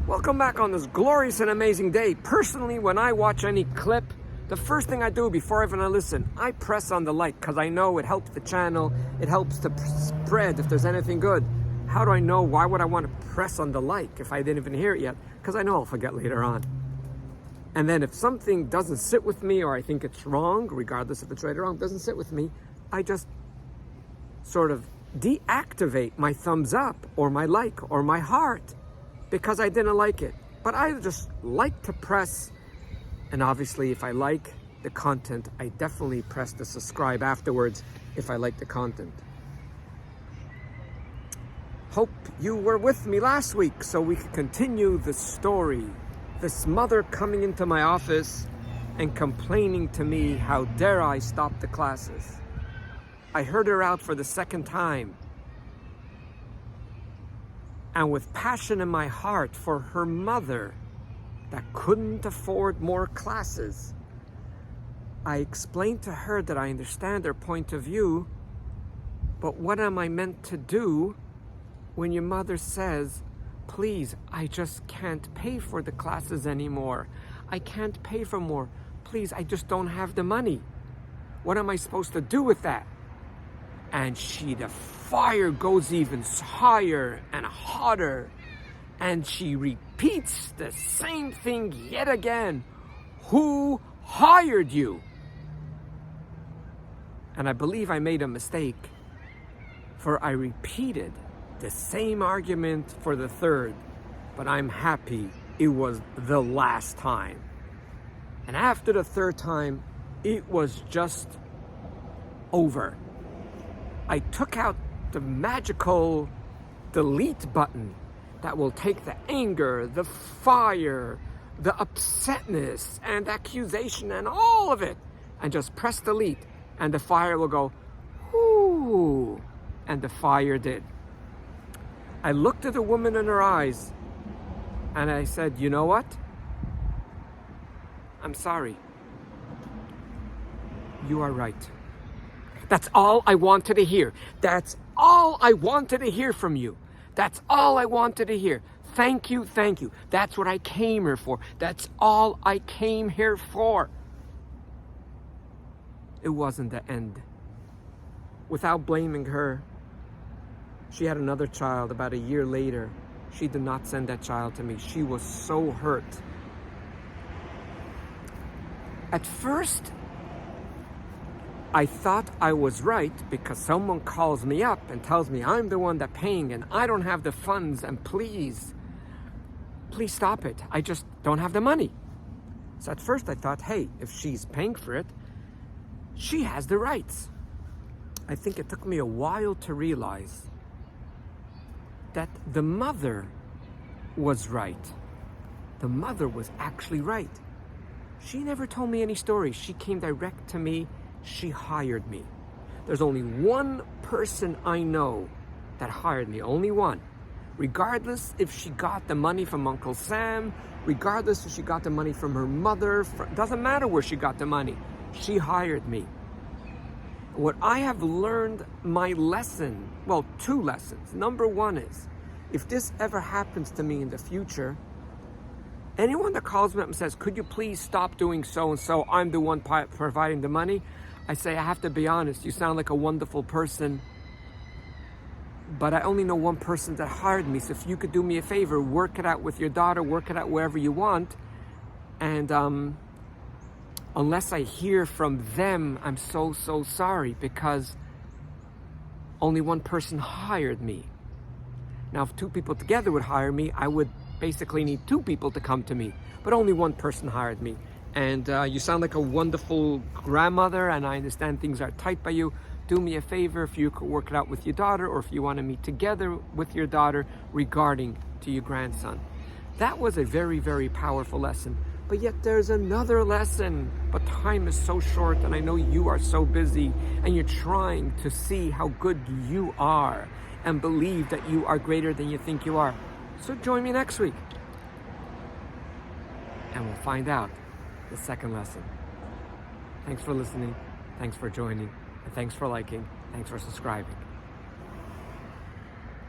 Welcome back on this glorious and amazing day. Personally, when I watch any clip, the first thing I do before even I listen, I press on the like because I know it helps the channel. It helps to spread if there's anything good. How do I know? Why would I want to press on the like if I didn't even hear it yet? Because I know I'll forget later on. And then if something doesn't sit with me or I think it's wrong, regardless if it's right or wrong, doesn't sit with me, I just sort of deactivate my thumbs up or my like or my heart because I didn't like it. But I just like to press, and obviously if I like the content, I definitely press the subscribe afterwards if I like the content. Hope you were with me last week so we could continue the story. This mother coming into my office and complaining to me, how dare I stop the classes. I heard her out for the second time. And with passion in my heart for her mother that couldn't afford more classes, I explained to her that I understand her point of view, but what am I meant to do when your mother says, please, I just can't pay for the classes anymore. I can't pay for more. Please, I just don't have the money. What am I supposed to do with that? And the fire goes even higher and hotter. And she repeats the same thing yet again. Who hired you? And I believe I made a mistake, for I repeated the same argument for the third, but I'm happy it was the last time. And after the third time, it was just over. I took out the magical delete button that will take the anger, the fire, the upsetness and accusation and all of it, and just press delete, and the fire will go, whoo, and the fire did. I looked at the woman in her eyes and I said, you know what? I'm sorry. You are right. That's all I wanted to hear. That's all I wanted to hear from you. That's all I wanted to hear. Thank you, thank you. That's what I came here for. That's all I came here for. It wasn't the end. Without blaming her, she had another child about a year later. She did not send that child to me. She was so hurt. At first, I thought I was right because someone calls me up and tells me I'm the one that's paying and I don't have the funds and please stop it. I just don't have the money. So at first I thought, hey, if she's paying for it, she has the rights. I think it took me a while to realize that the mother was right. The mother was actually right. She never told me any stories. She came direct to me. She hired me. There's only one person I know that hired me, only one. Regardless if she got the money from Uncle Sam, regardless if she got the money from her mother, doesn't matter where she got the money, she hired me. What I have learned, my lesson, well, two lessons. Number one is, if this ever happens to me in the future, anyone that calls me up and says, could you please stop doing so-and-so, I'm the one providing the money, I say, I have to be honest, you sound like a wonderful person, but I only know one person that hired me, so if you could do me a favor, work it out with your daughter, work it out wherever you want, and unless I hear from them, I'm so sorry, because only one person hired me. Now, if two people together would hire me, I would basically need two people to come to me, but only one person hired me. And you sound like a wonderful grandmother, and I understand things are tight by you. Do me a favor, if you could work it out with your daughter, or if you want to meet together with your daughter regarding to your grandson. That was a very, very powerful lesson. But yet there's another lesson. But time is so short, and I know you are so busy, and you're trying to see how good you are and believe that you are greater than you think you are. So join me next week, and we'll find out the second lesson. Thanks for listening. Thanks for joining. And thanks for liking. Thanks for subscribing.